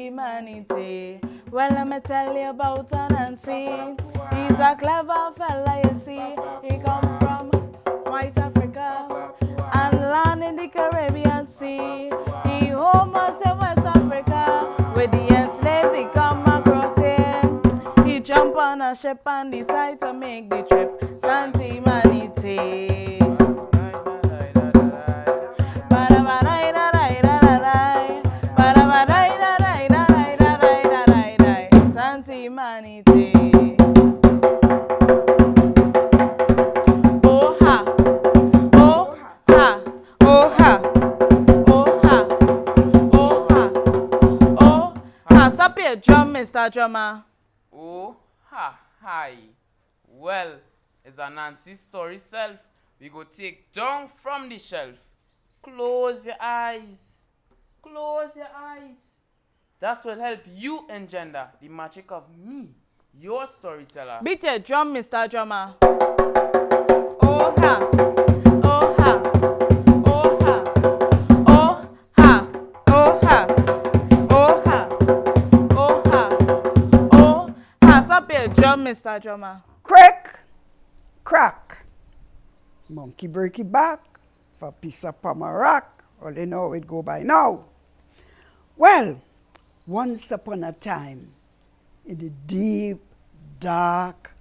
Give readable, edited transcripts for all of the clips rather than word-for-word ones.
humanity. Well, let me tell you about Anansi. He's a clever fella, you see. He come from White Africa and land in the Caribbean Sea. He home us in West Africa. With the enslaved, he come across him. He jump on a ship and decide to make the trip. Santa humanity. Humanity. Oh ha, oh ha, oh ha, oh ha, oh ha, oh ha. Stop your drum, Mr. Drummer. Oh ha, hi. Well, it's Anansi story self. We go take down from the shelf. Close your eyes. Close your eyes. That will help you engender the magic of me, your storyteller. Beat your drum, Mr. Drummer. Oh ha, oh ha, oh ha, oh ha, oh ha, oh ha, oh ha, oh ha. Stop your drum, Mr. Drummer. Crack, crack. Monkey break it back for a piece of pomerac. All they know it go by now. Well, once upon a time, in the deep, dark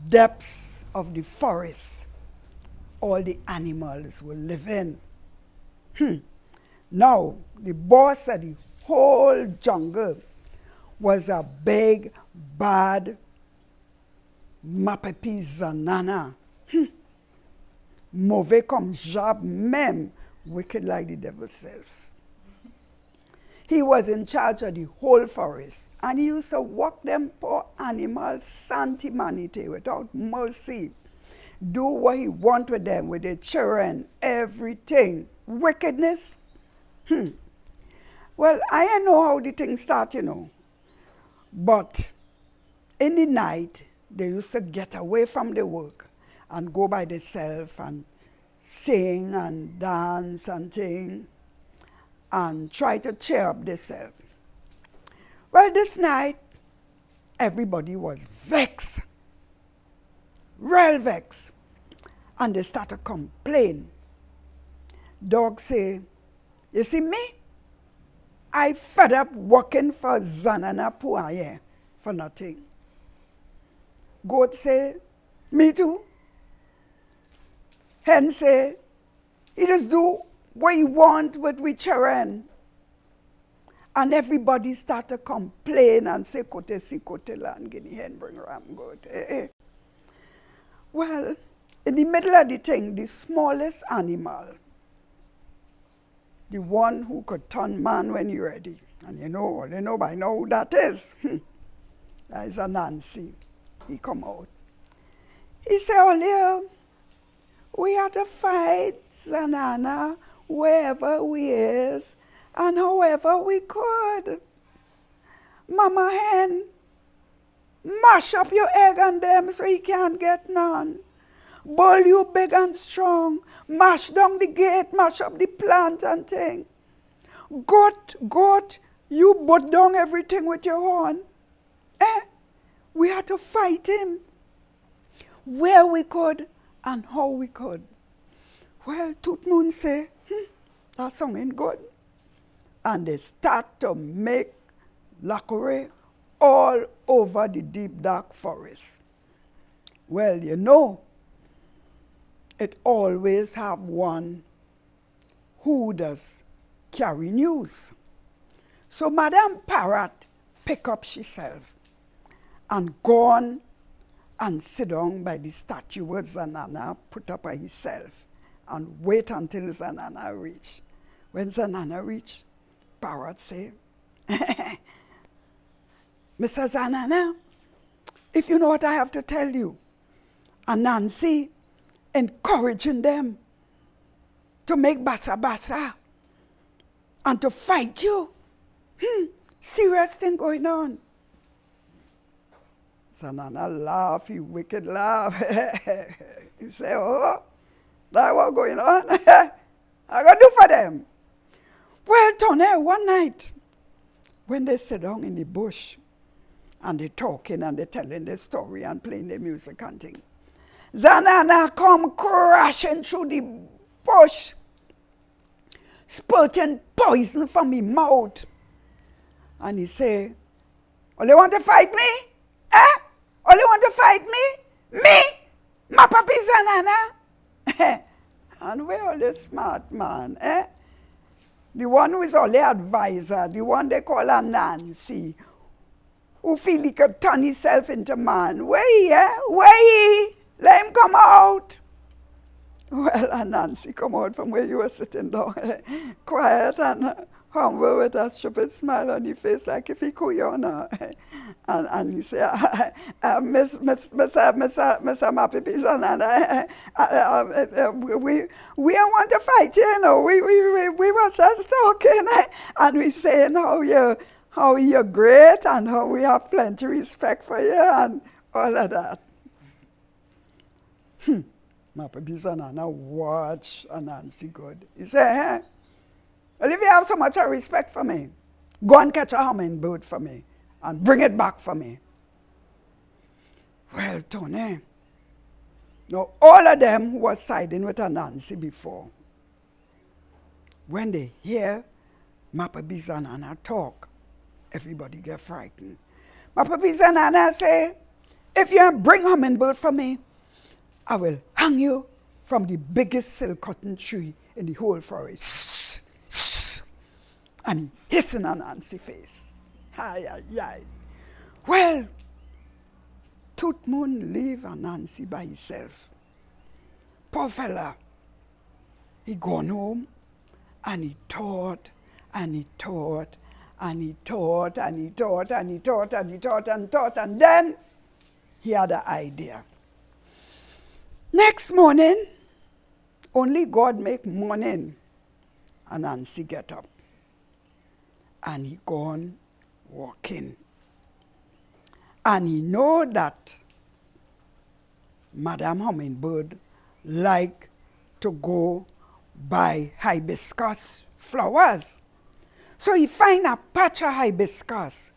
depths of the forest, all the animals were living. Now, the boss of the whole jungle was a big, bad Mapapi Zanana. Mauvais comme job même, wicked like the devil self. He was in charge of the whole forest, and he used to walk them poor animals sentimentality without mercy. Do what he want with them, with their children, everything. Wickedness. Well, I don't know how the thing start, you know. But in the night, they used to get away from the work and go by themselves and sing and dance and thing, and try to cheer up themselves. Well, this night, everybody was vexed, real vexed, and they start to complain. Dog say, you see me? I fed up working for Zanana Puaye for nothing. Goat say, me too. Hen say, he just do what you want with we children. And everybody start to complain and say, kote si kote land, guinea hen bring ram goat. Well, in the middle of the thing, the smallest animal, the one who could turn man when you're ready, and you know by now who that is. That is Anansi. He come out. He say, Olio, we had to fight Zanana wherever we is and however we could. Mama hen, mash up your egg on them so he can't get none. Bull you big and strong, mash down the gate, mash up the plant and thing. Goat, you put down everything with your horn. We had to fight him where we could and how we could. Well, Tout Moon say, that song ain't good. And they start to make lacquer all over the deep dark forest. Well, you know, it always have one who does carry news. So Madame Parrot pick up herself and gone and sit down by the statue where Zanana put up by himself and wait until Zanana reach. When Zanana reach, Parrot say, Mr. Zanana, if you know what I have to tell you, Anansi encouraging them to make basa and to fight you. Serious thing going on. Zanana laugh, he wicked laugh. He say, oh, that what going on? I got to do for them. Well, Tony, one night, when they sit down in the bush and they talking and they telling their story and playing their music and thing, Zanana come crashing through the bush, spurting poison from his mouth. And he say, "Oh, you want to fight me? Eh? Oh, you want to fight me? Me? My papi Zanana?" And we're all the smart man, eh? The one who is all the advisor, the one they call Anansi, who feel he could turn himself into man. Where he, eh? Where he? Let him come out. Well, Anansi come out from where you were sitting down, quiet and humble with a stupid smile on his face, like if he could, you know. And he say, Miss Mappy we don't want to fight, you know. We were just talking, and we saying how you're great and how we have plenty respect for you and all of that. Mappy Zanana watch Anansi good. He say, well, if you have so much respect for me, go and catch a hummingbird for me and bring it back for me. Well, Tony, now all of them who were siding with Anansi before, when they hear Mappy Zanana talk, everybody get frightened. Mappy Zanana say, if you bring hummingbird for me, I will hang you from the biggest silk cotton tree in the whole forest. And he hissing Anansi's face. Hi. Well, Tooth Moon leave Anansi by himself. Poor fella, he gone home and he thought and he thought and he thought and he thought and he thought and he thought and thought, and then he had an idea. Next morning, only God make morning, Anansi get up and he gone walking. And he know that Madam Hummingbird like to go buy hibiscus flowers. So he find a patch of hibiscus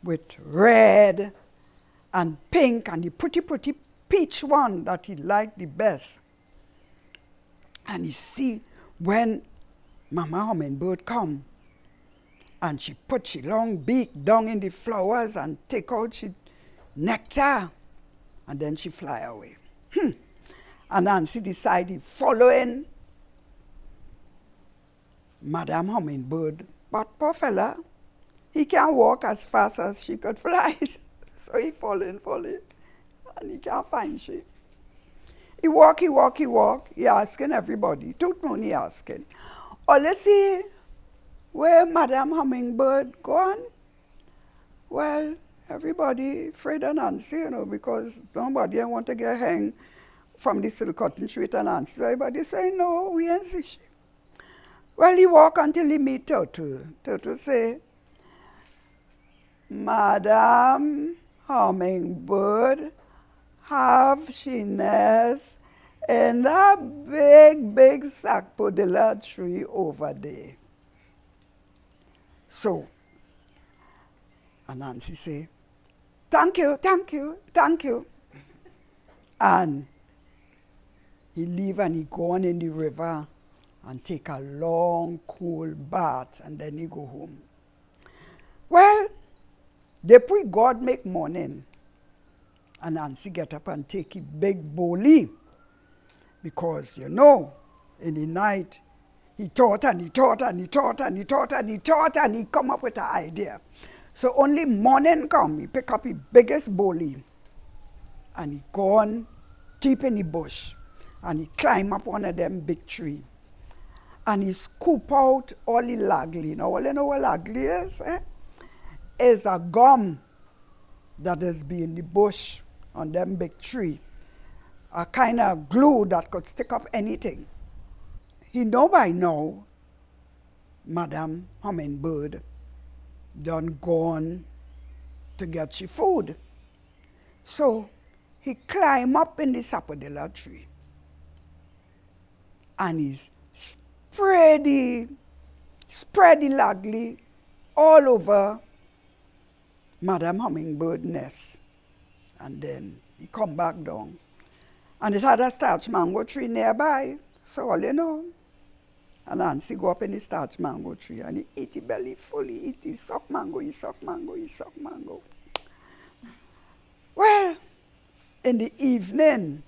with red and pink and the pretty peach one that he liked the best. And he see when Mama Hummingbird come and she put she long beak down in the flowers and take out she nectar and then she fly away. And Nancy decided following Madam Hummingbird, but poor fella, he can't walk as fast as she could fly. So he falling, and he can't find she. He walk, he asking everybody, Tooth Moon he asking, oh, let's see where Madam Hummingbird gone? Well, everybody afraid of Nancy, you know, because nobody want to get hang from the silk cotton tree with Nancy. So everybody say, no, we ain't see she. Well, he walk until he meet Turtle. Turtle say, Madam Hummingbird, have she nest in that big sackpodilla tree over there. So, Anansi say, thank you. And he leave and he go on in the river and take a long, cool bath, and then he go home. Well, they pray God make morning. And Anansi get up and take a big bowlie. Because, you know, in the night, he thought and he come up with an idea. So only morning come, he pick up his biggest bowlie and he gone deep in the bush and he climb up one of them big tree and he scoop out all the lagly. Now, all you know what lagly is? Is a gum that has been in the bush on them big tree. A kind of glue that could stick up anything. He know by now, Madam Hummingbird done gone to get she food. So he climb up in the sapodilla tree and he's spread the lagly all over Madam Hummingbird nest. And then he come back down. And it had a starch mango tree nearby. So all you know. And Anansi go up in the starch mango tree and he eat his belly full. He suck mango, he suck mango, he suck mango. Well, in the evening,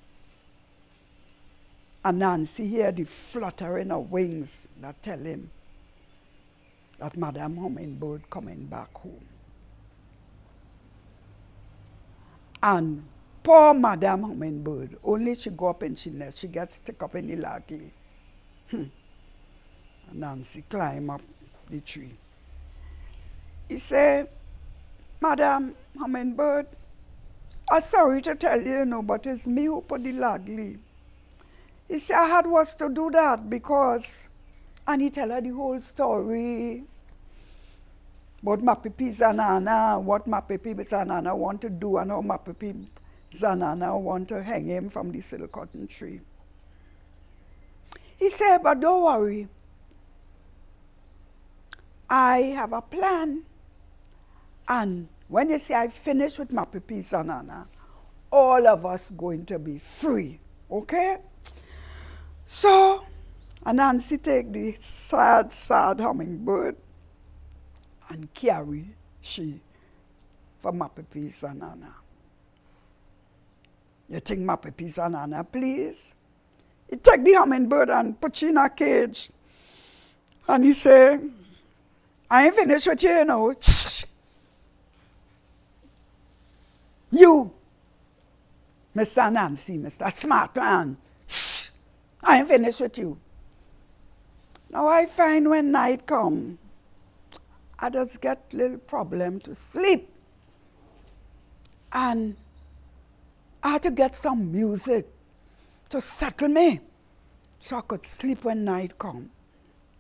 Anansi hear the fluttering of wings that tell him that Madam Hummingbird coming back home. And poor Madam Hummingbird, only she go up in she nest, she gets stuck up in the lagly. Anansi climb up the tree. He say, Madam Hummingbird, I'm sorry to tell you, but it's me who put the lagly. He said, I had was to do that because, and he tell her the whole story about Mapipi Zanana, what Mapipi Zanana want to do and how Mapipi Zanana want to hang him from the silk cotton tree. He said, but don't worry. I have a plan. And when you say I finish with Mapipi Zanana, all of us going to be free. Okay? So, Anansi take the sad, sad hummingbird and carry she for Mapipi Zanana. You think Mapipi Zanana, please? He take the hummingbird and put she in a cage. And he say, I ain't finished with you, You, Mr. Anansi, Mr. Smart Man, I ain't finished with you. Now I find when night come, I just get little problem to sleep. And I had to get some music to settle me so I could sleep when night come.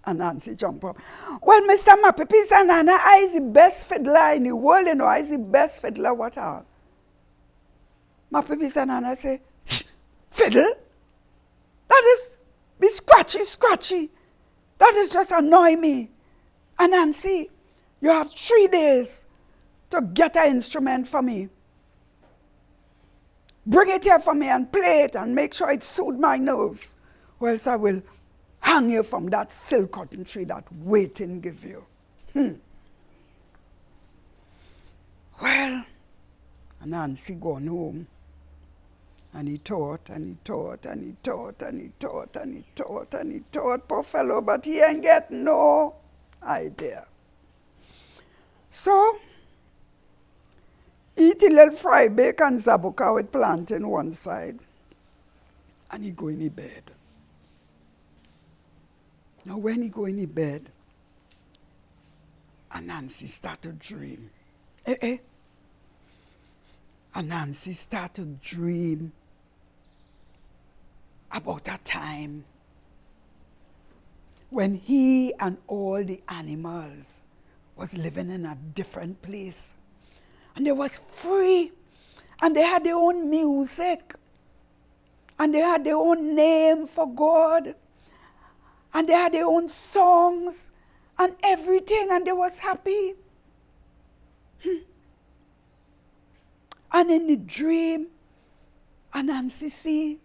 And Anansi jump up. Well, Mr. Mapipi Zanana, I is the best fiddler in the world, I is the best fiddler what are. Mapipi Zanana say, fiddle? That is be scratchy. That is just annoy me. Anansi, you have 3 days to get an instrument for me. Bring it here for me and play it and make sure it soothes my nerves. Or else I will hang you from that silk cotton tree that waiting give you. Well, Anansi gone home. And he thought, poor fellow, but he ain't get no idea. So, eat a little fried bacon zabuka with plantain one side, and he go in the bed. Now when he go in the bed, Anansi start to dream. Anansi start to dream about a time when he and all the animals was living in a different place. And they was free. And they had their own music. And they had their own name for God. And they had their own songs and everything. And they was happy. And in the dream, Anansi see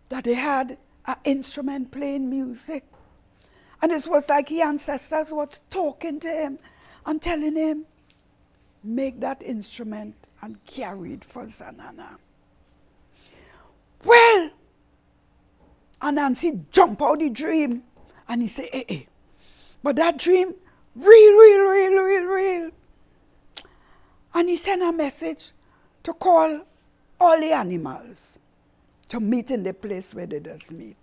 that they had an instrument playing music. And it was like his ancestors was talking to him and telling him, make that instrument and carry it for Zanana. Well, Anansi jump out the dream and he say, but that dream, real. And he sent a message to call all the animals to meet in the place where they just meet.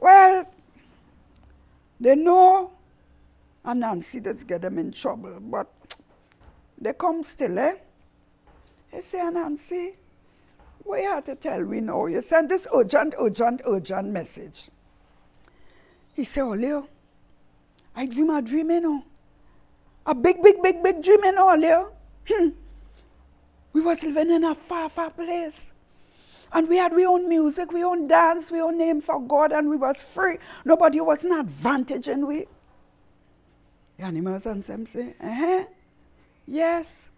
Well, they know Anansi does get them in trouble, but they come still, They say, Anansi, what you have to tell we now? You send this urgent message. He say, Oleo, I dream a dream, A big dream, Oleo. We was living in a far place. And we had our own music, we own dance, we own name for God, and we was free. Nobody was an advantage in we. The animals and them say, Yes.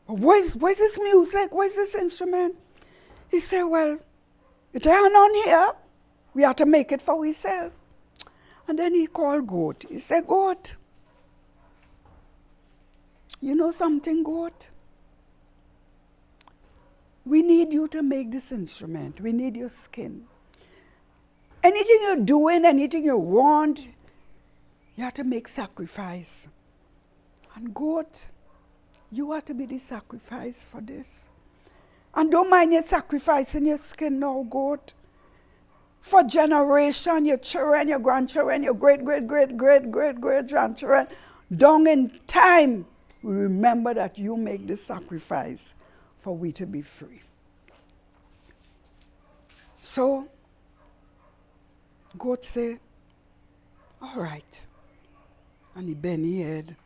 But where's this music? Where's this instrument? He said, well, it ain't on here. We have to make it for ourselves. And then he called Goat. He said, Goat, you know something, Goat? We need you to make this instrument. We need your skin. Anything you're doing, anything you want, you have to make sacrifice. And Goat, you have to be the sacrifice for this. And don't mind you sacrificing your skin now, Goat. For generation, your children, your grandchildren, your great-great-great-great-great-great-grandchildren, down in time, we remember that you make this sacrifice for we to be free. So, God say, all right. And he bent his head,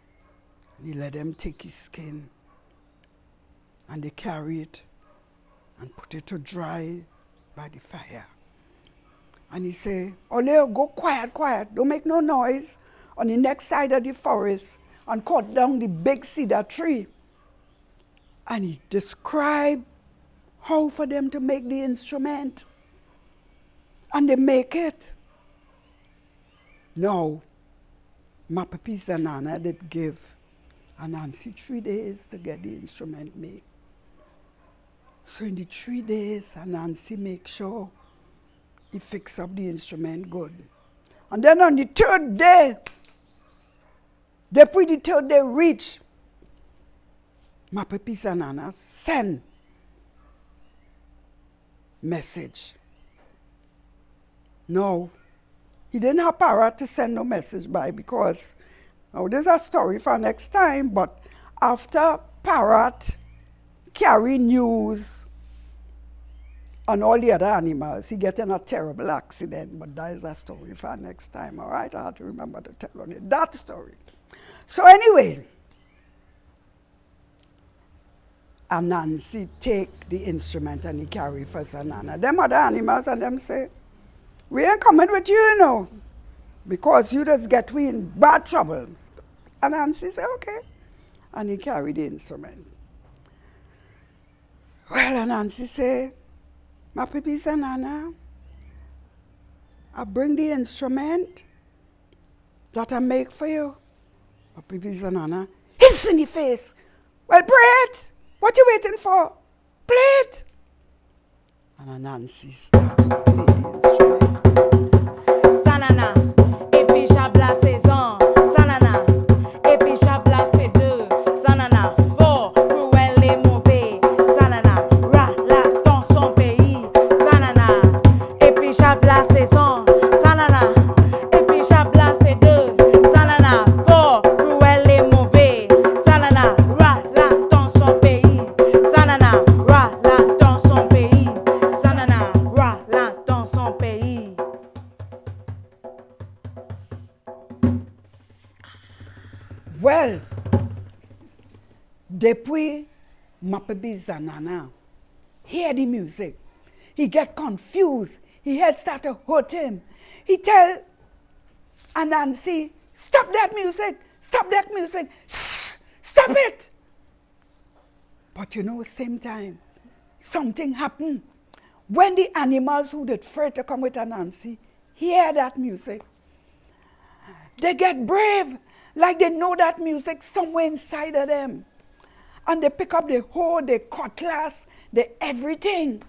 and he let them take his skin, and they carry it and put it to dry by the fire. And he say, Ole, go quiet, quiet. Don't make no noise on the next side of the forest and cut down the big cedar tree. And he described how for them to make the instrument. And they make it. Now, Mapapis and Nana did give Anansi 3 days to get the instrument made. So in the 3 days, Anansi make sure he fix up the instrument good. And then on the 3rd day, the 3rd day reach, Mapapis and Nana send message. No, he didn't have power to send no message by because, now there's a story for next time, but after Parrot carry news on all the other animals, he get in a terrible accident, but that is a story for next time, all right? I have to remember to tell on it, that story. So anyway, Anansi take the instrument and he carry for Sanana. Them other animals and them say, we ain't coming with you, you know, because you just get we in bad trouble. Anansi say, okay. And he carry the instrument. Well, Anansi say, Mapapis and Nana, I bring the instrument that I make for you. Mapapis and Nana, hiss in the face. Well, play it. What you waiting for? Play it. And Anansi started to play the instrument. Sanana, et puis chabla saison. Sanana, et puis chabla c'est deux. Sanana, fort, cruel et mauvais. Sanana, rat la dans son pays. Sanana, et puis chabla saison. Sanana, et puis chabla c'est deux. Sanana, fort, cruel et mauvais. Sanana, rat la dans son pays. Sanana, rat la dans son pays. Sanana, rat la dans son pays. Well, depuis Mapapis and Nana hear the music, he get confused. His head start to hurt him. He tell Anansi, stop that music, stop that music, stop it. But you know, same time, something happened. When the animals who did afraid to come with Anansi hear that music, they get brave, like they know that music somewhere inside of them. And they pick up the hoe, the cutlass, the everything.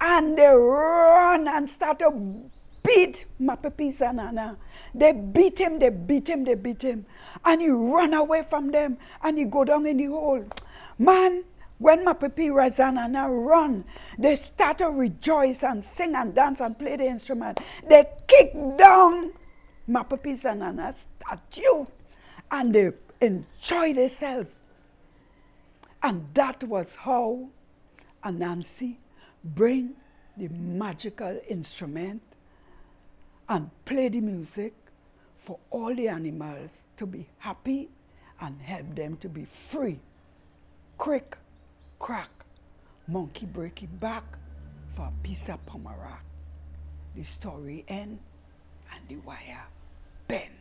And they run and start to beat Mapapis and Nana. They beat him, they beat him, they beat him. And he run away from them and he go down in the hole. Man, when Mapapis and Nana run, they start to rejoice and sing and dance and play the instrument. They kick down Mapapis and Nana's statue and they enjoy themselves. And that was how Anansi bring the magical instrument and play the music for all the animals to be happy and help them to be free. Crick, crack, monkey break it back for a piece of pomerac. The story end and the wire bend.